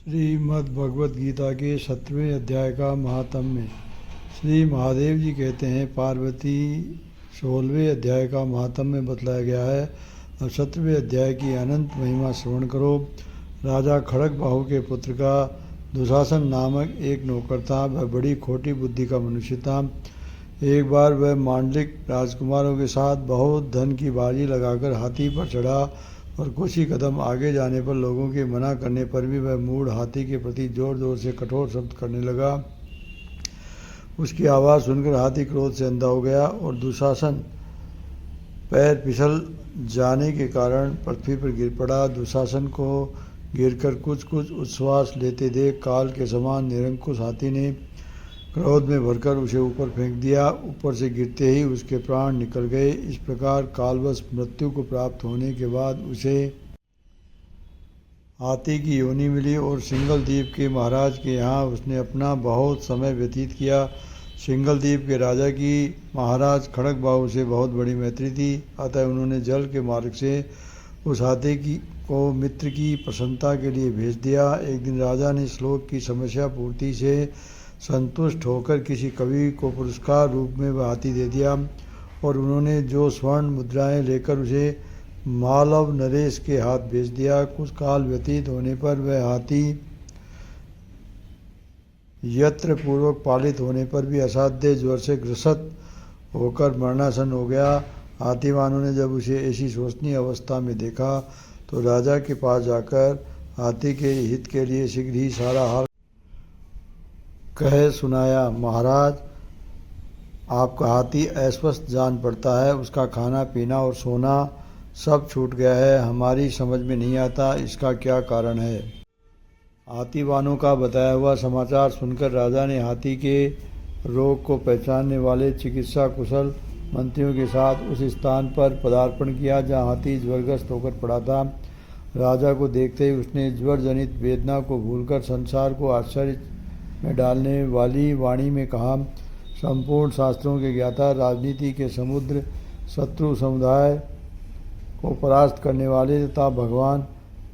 श्रीमद् भगवद गीता के 17वें अध्याय का महात्म्य। श्री महादेव जी कहते हैं, पार्वती 16वें अध्याय का महात्म्य बतलाया गया है। अब 17वें अध्याय की अनंत महिमा श्रवण करो। राजा खड़गबाहु के पुत्र का दुशासन नामक एक नौकर था। वह बड़ी खोटी बुद्धि का मनुष्य था। एक बार वह मांडलिक राजकुमारों के साथ बहुत धन की बाजी लगाकर हाथी पर चढ़ा और कुछ ही कदम आगे जाने पर लोगों के मना करने पर भी वह मूढ़ हाथी के प्रति जोर जोर से कठोर शब्द करने लगा। उसकी आवाज़ सुनकर हाथी क्रोध से अंधा हो गया और दुशासन पैर फिसल जाने के कारण पृथ्वी पर गिर पड़ा। दुशासन को गिरकर कुछ कुछ उच्छ्वास लेते देख काल के समान निरंकुश हाथी ने क्रोध में भरकर उसे ऊपर फेंक दिया। ऊपर से गिरते ही उसके प्राण निकल गए। इस प्रकार कालवश मृत्यु को प्राप्त होने के बाद उसे हाथी की योनि मिली और सिंघलद्वीप के महाराज के यहाँ उसने अपना बहुत समय व्यतीत किया। सिंघलद्वीप के राजा की महाराज खड़गबाहु से बहुत बड़ी मैत्री थी, अतः उन्होंने जल के मार्ग से उस हाथी को मित्र की प्रसन्नता के लिए भेज दिया। एक दिन राजा ने श्लोक की समस्या पूर्ति से संतुष्ट होकर किसी कवि को पुरस्कार रूप में वह हाथी दे दिया और उन्होंने जो स्वर्ण मुद्राएं लेकर उसे मालव नरेश के हाथ भेज दिया। कुछ काल व्यतीत होने पर वह हाथी यत्र पूर्वक पालित होने पर भी असाध्य ज्वर से ग्रसित होकर मरणासन हो गया। हाथीवानों ने जब उसे ऐसी शोचनीय अवस्था में देखा तो राजा के पास जाकर हाथी के हित के लिए शीघ्र ही सारा हाल कह सुनाया। महाराज, आपका हाथी अस्वस्थ जान पड़ता है, उसका खाना पीना और सोना सब छूट गया है। हमारी समझ में नहीं आता इसका क्या कारण है। हाथीवानों का बताया हुआ समाचार सुनकर राजा ने हाथी के रोग को पहचानने वाले चिकित्सा कुशल मंत्रियों के साथ उस स्थान पर पदार्पण किया जहाँ हाथी ज्वरग्रस्त होकर पड़ा था। राजा को देखते ही उसने ज्वर जनित वेदना को भूलकर संसार को आश्चर्य में डालने वाली वाणी में कहा, संपूर्ण शास्त्रों के ज्ञाता, राजनीति के समुद्र, शत्रु समुदाय को परास्त करने वाले तथा भगवान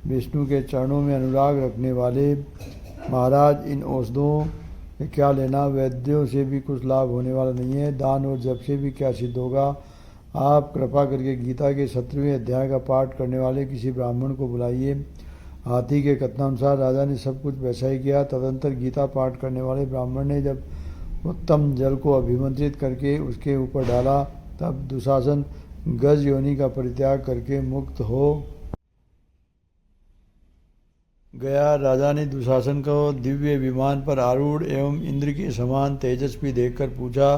विष्णु के चरणों में अनुराग रखने वाले महाराज, इन औषधों में क्या लेना? वैद्यों से भी कुछ लाभ होने वाला नहीं है। दान और जप से भी क्या सिद्ध होगा? आप कृपा करके गीता के 17वें अध्याय का पाठ करने वाले किसी ब्राह्मण को बुलाइए। हाथी के कथनानुसार राजा ने सब कुछ वैसा ही किया। तदंतर गीता पाठ करने वाले ब्राह्मण ने जब उत्तम जल को अभिमंत्रित करके उसके ऊपर डाला तब दुशासन गज योनि का परित्याग करके मुक्त हो गया। राजा ने दुशासन को दिव्य विमान पर आरूढ़ एवं इंद्र के समान तेजस्वी देखकर पूछा,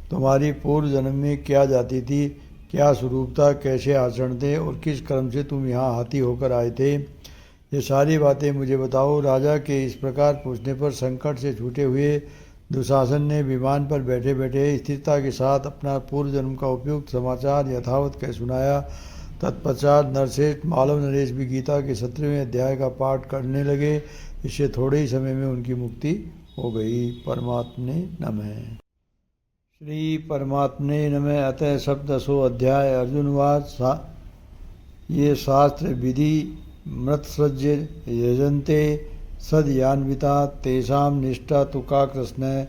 तुम्हारी पूर्व जन्म में क्या जाति थी, क्या स्वरूप था, कैसे आचरण थे और किस कर्म से तुम यहाँ हाथी होकर आए थे? ये सारी बातें मुझे बताओ। राजा के इस प्रकार पूछने पर संकट से छूटे हुए दुशासन ने विमान पर बैठे बैठे स्थिरता के साथ अपना पूर्व जन्म का उपयुक्त समाचार यथावत कह सुनाया। तत्पश्चात नरश्रेष्ठ मालव नरेश भी गीता के 17वें अध्याय का पाठ करने लगे। इससे थोड़े ही समय में उनकी मुक्ति हो गई। परमात्मने नमः। श्री परमात्मने नमः। अतः सप्तदशो अध्याय। अर्जुनवाच, ये शास्त्र विधि मृत्सृज्य यजन्ते सदयान्विता तेषां निष्ठा तु का कृष्ण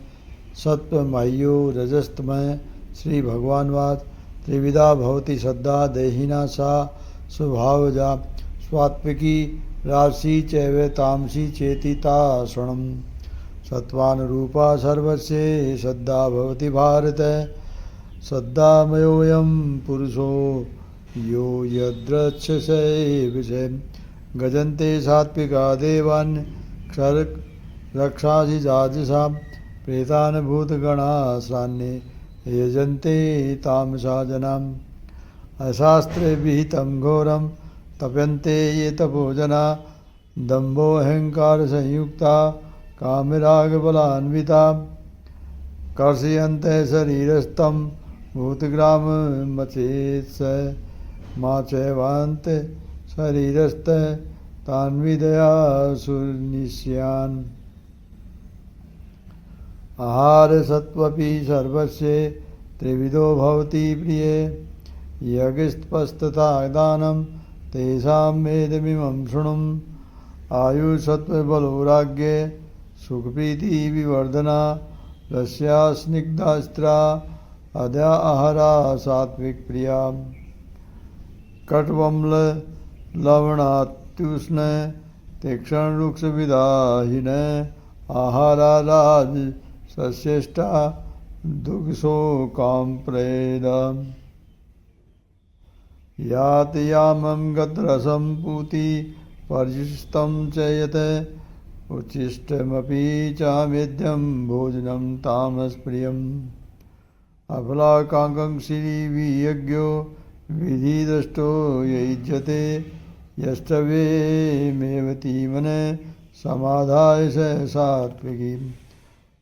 सत्वमह्यो रजस्तमः। श्री भगवान्वाच, त्रिविधा भवति श्रद्धा देहिना सा स्वभावजा स्वात्विकी राजसी चैव तामसी चेति ता शृणुम। सत्त्वानुरूपा सर्वस्य श्रद्धा भवति भारत। श्रद्धामयोऽयं पुरुषो यो यदृच्छसे विषयम्। गजन्ते सात्विका देवान् क्षरक् रक्षासि जाजसा प्रेतान् भूतगणा सान्ये यजन्ते तामसा जनाम्। अशास्त्रे विहितं घोरं तप्यन्ते ये तपोजना दम्भोऽहंकार संयुक्ता कामरागबलान्विता कर्षयन्ते शरीरस्थं भूतग्राममचेत्स मा चैवान्ते शरीरस्थ तान्विदया सुनिश्यान्। आहार सत्वपि सर्वस्य त्रिविधो भवति प्रिये यज्ञस्तपस्तथा दानं तेषां वेदमिमं शृणुम्। आयु सत्व बलौराग्य सुख प्रीति विवर्धना रस्या स्निग्धास्त्रा अद्या आहारा सात्विक प्रिया कटवम्ल लवणात्युष्ण तीक्ष्ण रुक्ष विदाहिन आहारा राज सस्येष्टा दुग्धो काम प्रेदा यात यामं गतरसं पूति परिशिष्टं च यत् उच्छिष्टमपि चामेद्यं भोजनं तामसप्रियम् अफलाकाङ्क्षी वियज्ञो विधिदृष्टो युज्यते यष्टवेमेवतीमन समाधाय स सात्विकीम्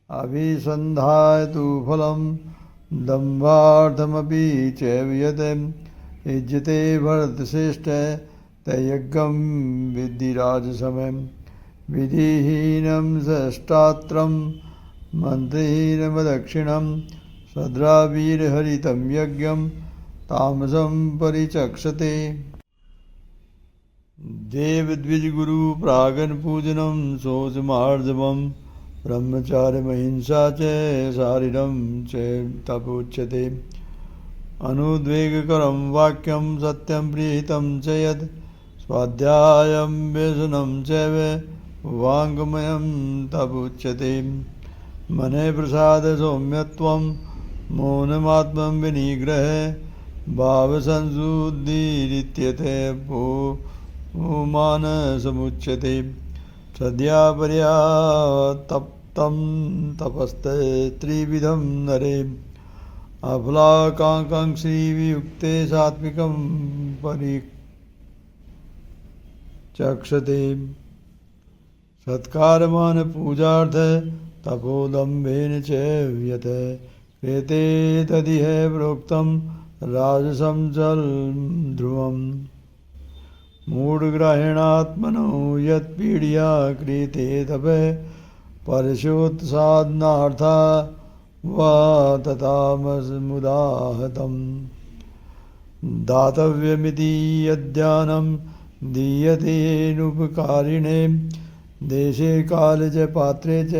अभिसन्धाय तु फलं दम्भार्थमपि चैव यत् युज्यते भरतश्रेष्ठ तयज्ञं विद्धि राजसमम् विधिहीनं सष्टात्रं मन्त्रहीनमदक्षिणं सद्रावीरहरितं यज्ञं तामसं परिचक्षते देवद्विजगुरु प्रागणपूजनं शोचमार्जवं ब्रह्मचार्यमहिंसा च शारीरं च तपोच्यते अनुद्वेगकरं वाक्यं सत्यं प्रीतं च यत् स्वाध्यायं व्यसनं चैव वाङ्मयं तपोच्यते मनः प्रसाद सौम्यत्वं मौनमात्मं विनिग्रह भावसंशुद्धिरित्यते मानसमुच्यते सद्या पर्यातप्तं तपस्ते त्रिविधं नरे अफलाकाङ्क्षी वियुक्ते सात्विकं परिचक्षते सत्कारमान पूजार्थ तपोदम्भेन च यत् क्रियते तदिह प्रोक्तं राजसं ध्रुवम् मूढग्रहेणात्मनो यत्पीडया क्रियते तपः परशोत्साधनार्था वा ततामसमुदाहतं दातव्यमिति यद्दानं दीयतेनुपकारिणे देशे काले च पात्रे च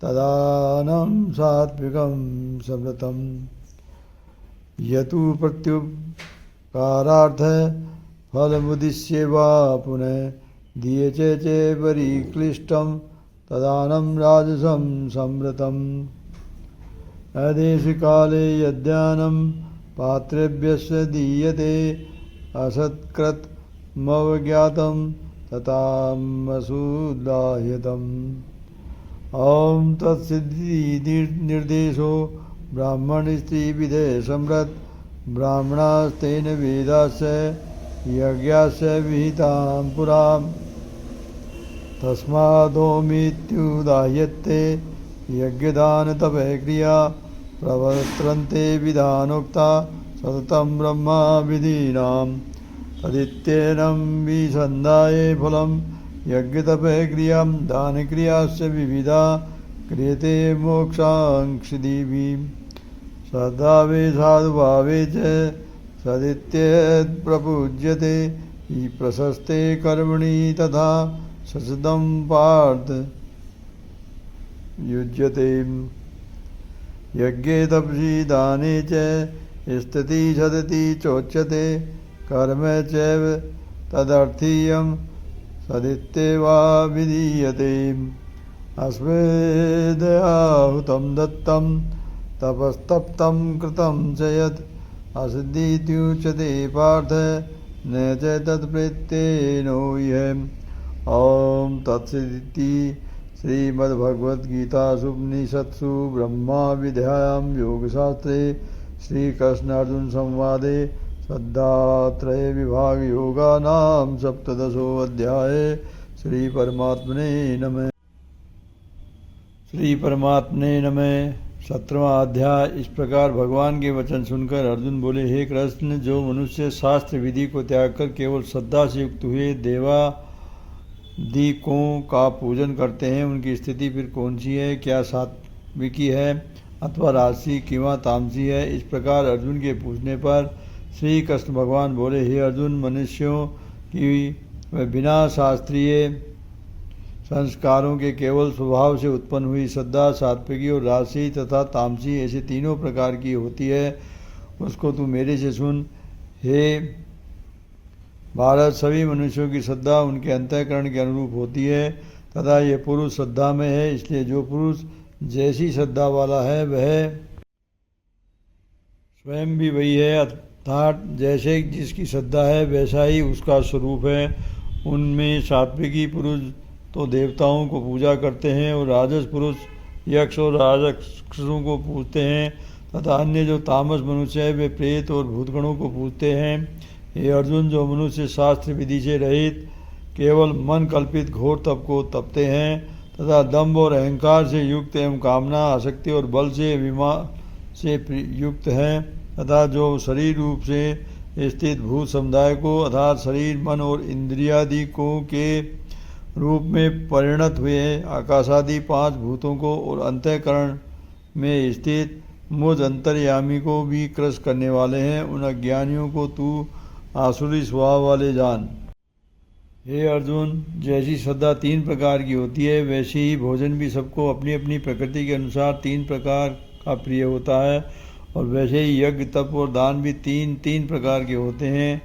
तदानं सात्विकं समृतं यतु प्रत्युपकारार्थ फलमुद्दिश्य वा पुनः दीयते च परिक्लिष्टं तदानं राजसं समृतम् अदेशकाले यद्दानं पात्रेभ्यश्च दीयते असत्कृतमवज्ञातं ततामसुदाह्यतम् ॐ तत्सिद्धि निर्देशो ब्राह्मणस्त्रीविधे सम्रत ब्राह्मणास्तेन वेदास्य यज्ञास्य विहितां पुरां तस्मादोमित्युदाह्यते यज्ञदानतपः क्रिया प्रवर्तन्ते विधानोक्ता सततं ब्रह्मा विधीनां तदित्येनं विसन्धाय फलं यज्ञतपः क्रियां दानक्रियाश्च विविधा क्रियते मोक्षाङ्क्षिदिभिः सद्भावे साधुभावे च सदित्येत्प्रपूज्यते हि प्रशस्ते कर्मणि तथा ससदं पार्थ युज्यते यज्ञे तपसि दाने च स्थिति सदति चोच्यते कर्म चैव तदर्थीयं सदित्येवा विधीयते अस्मेदयाहुतं दत्तं तपस्तप्तं कृतं च यत् असिद्धीत्युच्यते पार्थ न च तत्प्रेत्येनो ह्यम् ॐ तत्सदिति श्रीमद्भगवद्गीतासु उपनिषत्सु ब्रह्मविद्यायां योगशास्त्रे श्रीकृष्णार्जुनसंवादे श्रद्धात्रयविभागयोगानां सप्तदशोऽध्याये श्रीपरमात्मने नमः। श्री परमात्मने नमः। 17वां अध्याय। इस प्रकार भगवान के वचन सुनकर अर्जुन बोले, हे कृष्ण, जो मनुष्य शास्त्र विधि को त्याग कर केवल श्रद्धा से युक्त हुए देवादिकों का पूजन करते हैं, उनकी स्थिति फिर कौन सी है? क्या सात्विकी है अथवा राजसी किंवा तामसी है? इस प्रकार अर्जुन के पूछने पर श्री कृष्ण भगवान बोले, हे अर्जुन, मनुष्यों की वह बिना शास्त्रीय संस्कारों के केवल स्वभाव से उत्पन्न हुई श्रद्धा सात्विकी और राजसी तथा तामसी ऐसे तीनों प्रकार की होती है, उसको तू मेरे से सुन। हे भारत, सभी मनुष्यों की श्रद्धा उनके अंतःकरण के अनुरूप होती है तथा ये पुरुष श्रद्धा में है, इसलिए जो पुरुष जैसी श्रद्धा वाला है वह स्वयं भी वही है, अर्थात जैसे जिसकी श्रद्धा है वैसा ही उसका स्वरूप है। उनमें सात्विकी पुरुष तो देवताओं को पूजा करते हैं और राजस पुरुष यक्ष और राजक्षों को पूजते हैं तथा अन्य जो तामस मनुष्य है वे प्रेत और भूतगणों को पूजते हैं। ये अर्जुन, जो मनुष्य शास्त्र विधि से रहित केवल मन कल्पित घोर तप को तपते हैं तथा दंभ और अहंकार से युक्त एवं कामना आसक्ति और बल से अभिमान से युक्त हैं तथा जो शरीर रूप से स्थित भूत समुदाय को अर्थात शरीर मन और इंद्रियादिकों के रूप में परिणत हुए आकाशादि 5 भूतों को और अंतःकरण में स्थित मुझ अंतर्यामी को भी क्रस करने वाले हैं, उन अज्ञानियों को तू आसुरी स्वभाव वाले जान। हे अर्जुन, जैसी श्रद्धा 3 प्रकार की होती है वैसे ही भोजन भी सबको अपनी अपनी प्रकृति के अनुसार 3 प्रकार का प्रिय होता है और वैसे ही यज्ञ तप और दान भी 3 प्रकार के होते हैं।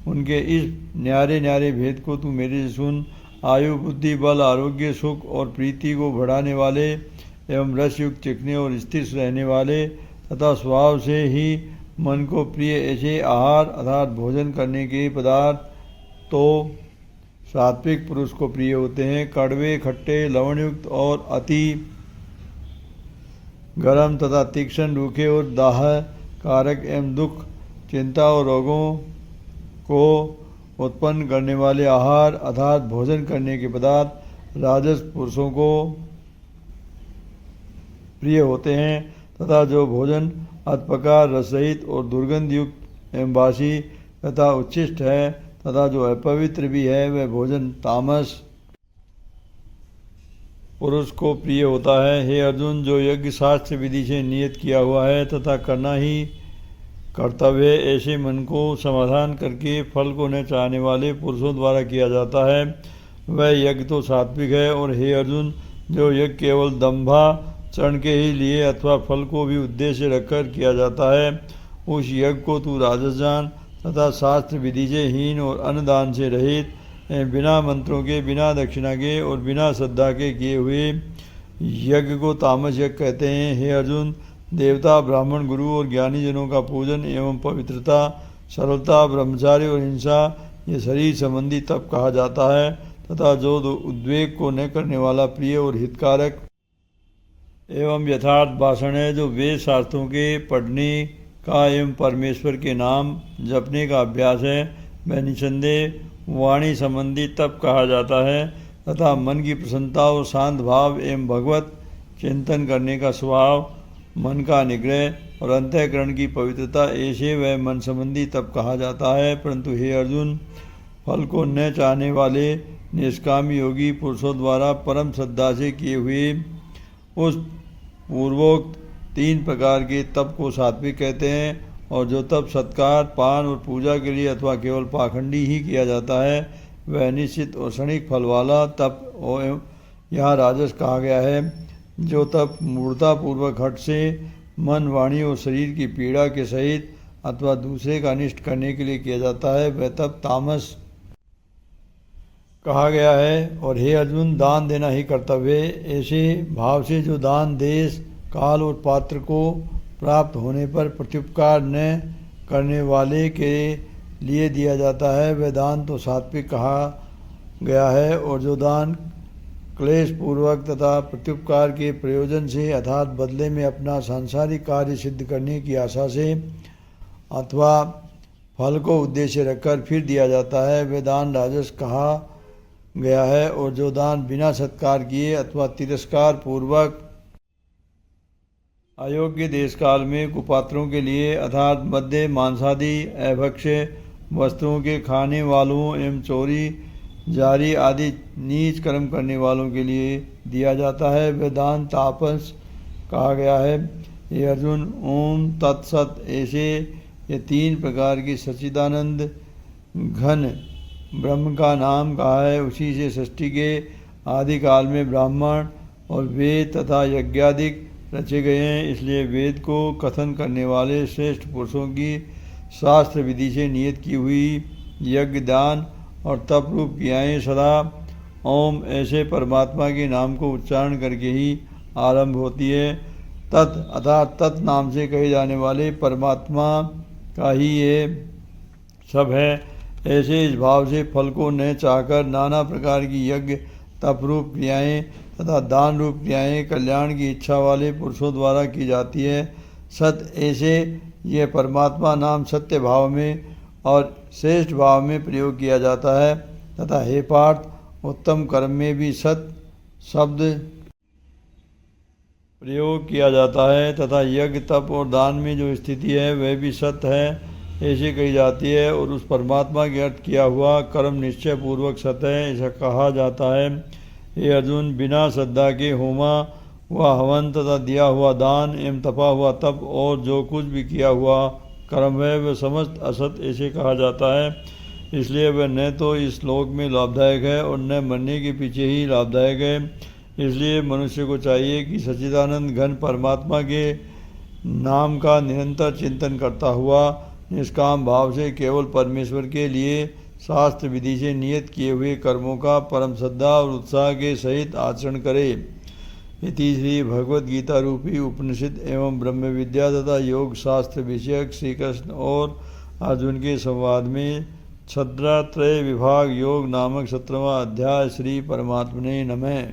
उनके इस न्यारे न्यारे भेद को तू मेरे से सुन। आयु बुद्धि बल आरोग्य सुख और प्रीति को बढ़ाने वाले एवं रसयुक्त चिकने और स्थिर रहने वाले तथा स्वभाव से ही मन को प्रिय ऐसे आहार अर्थात भोजन करने के पदार्थ तो सात्विक पुरुष को प्रिय होते हैं। कड़वे खट्टे लवणयुक्त और अति गरम तथा तीक्ष्ण रूखे और दाह कारक एवं दुख चिंता और रोगों को उत्पन्न करने वाले आहार अर्थात भोजन करने के पदार्थ राजस पुरुषों को प्रिय होते हैं तथा जो भोजन अधपका रसरहित और दुर्गंध युक्त एवं बासी तथा उच्छिष्ट है तथा जो अपवित्र भी है वह भोजन तामस पुरुष को प्रिय होता है। हे अर्जुन, जो यज्ञ शास्त्र विधि से नियत किया हुआ है तथा करना ही कर्तव्य ऐसे मन को समाधान करके फल को न चाहने वाले पुरुषों द्वारा किया जाता है वह यज्ञ तो सात्विक है। और हे अर्जुन, जो यज्ञ केवल दंभाचरण के ही लिए अथवा फल को भी उद्देश्य रखकर किया जाता है उस यज्ञ को तू राजस जान तथा शास्त्र विधि से हीन और अन्नदान से रहित बिना मंत्रों के बिना दक्षिणा के और बिना श्रद्धा के किए हुए यज्ञ को तामस यज्ञ कहते हैं। हे अर्जुन, देवता ब्राह्मण गुरु और ज्ञानी जनों का पूजन एवं पवित्रता सरलता ब्रह्मचार्य और हिंसा ये शरीर संबंधी तप कहा जाता है तथा जो उद्वेग को न करने वाला प्रिय और हितकारक एवं यथार्थ भाषण है जो वेद शास्त्रों के पढ़ने का एवं परमेश्वर के नाम जपने का अभ्यास है वह निसंदेह वाणी संबंधी तप कहा जाता है तथा मन की प्रसन्नता और शांत भाव एवं भगवत चिंतन करने का स्वभाव मन का निग्रह और अंतःकरण की पवित्रता ऐसे वह मन संबंधी तप कहा जाता है। परंतु हे अर्जुन, फल को न चाहने वाले निष्कामी योगी पुरुषों द्वारा परम श्रद्धा से किए हुए उस पूर्वोक्त 3 प्रकार के तप को सात्विक कहते हैं और जो तप सत्कार पान और पूजा के लिए अथवा केवल पाखंडी ही किया जाता है वह निश्चित और क्षणिक फल वाला तप और यहाँ राजस कहा गया है। जो तप मूर्तापूर्वक हठ से मन वाणी और शरीर की पीड़ा के सहित अथवा दूसरे का अनिष्ट करने के लिए किया जाता है वह तप तामस कहा गया है। और हे अर्जुन, दान देना ही कर्तव्य ऐसे भाव से जो दान देश काल और पात्र को प्राप्त होने पर प्रत्युपकार न करने वाले के लिए दिया जाता है वह दान तो सात्विक कहा गया है। और जो दान क्लेश पूर्वक तथा प्रत्युपकार के प्रयोजन से अर्थात बदले में अपना सांसारिक कार्य सिद्ध करने की आशा से अथवा फल को उद्देश्य रखकर फिर दिया जाता है वह दान राजस कहा गया है। और जो दान बिना सत्कार किए अथवा तिरस्कार पूर्वक अयोग्य देश काल में कुपात्रों के लिए अर्थात मध्य मांसादि अभक्ष्य वस्तुओं के खाने वालों एवं चोरी जारी आदि नीच कर्म करने वालों के लिए दिया जाता है वह दान तापस कहा गया है। ये अर्जुन, ओम तत्सत ऐसे ये 3 प्रकार की सच्चिदानंद घन ब्रह्म का नाम कहा है, उसी से सृष्टि के आदि काल में ब्राह्मण और वेद तथा यज्ञादिक रचे गए हैं। इसलिए वेद को कथन करने वाले श्रेष्ठ पुरुषों की शास्त्र विधि से नियत की हुई यज्ञ, दान और तप रूप क्रियाएँ सदा ओम ऐसे परमात्मा के नाम को उच्चारण करके ही आरंभ होती है। तत् अर्थात तत् नाम से कहे जाने वाले परमात्मा का ही ये सब है। ऐसे इस भाव से फल को न चाहकर नाना प्रकार की यज्ञ, तप रूप क्रियाएँ तथा दान रूप क्रियाएँ कल्याण की इच्छा वाले पुरुषों द्वारा की जाती है। सत ऐसे यह परमात्मा नाम सत्य भाव में और श्रेष्ठ भाव में प्रयोग किया जाता है तथा हे पार्थ, उत्तम कर्म में भी सत शब्द प्रयोग किया जाता है तथा यज्ञ, तप और दान में जो स्थिति है वह भी सत्य है ऐसे कही जाती है। और उस परमात्मा के अर्थ किया हुआ कर्म निश्चय पूर्वक सत्य है ऐसा कहा जाता है। हे अर्जुन, बिना श्रद्धा के होमा हुआ हवन तथा दिया हुआ दान एवं तपा हुआ तप और जो कुछ भी किया हुआ कर्म है वह समस्त असत ऐसे कहा जाता है। इसलिए वह न तो इस लोक में लाभदायक है और न मरने के पीछे ही लाभदायक है। इसलिए मनुष्य को चाहिए कि सच्चिदानंद घन परमात्मा के नाम का निरंतर चिंतन करता हुआ निष्काम भाव से केवल परमेश्वर के लिए शास्त्र विधि से नियत किए हुए कर्मों का परम श्रद्धा और उत्साह के सहित आचरण करे। इति श्री भगवद गीता रूपी उपनिषद एवं ब्रह्म विद्या तथा योग शास्त्र विषयक श्री कृष्ण और अर्जुन के संवाद में छत्रत्रय विभाग योग नामक 17वां अध्याय। श्री परमात्मने नमः।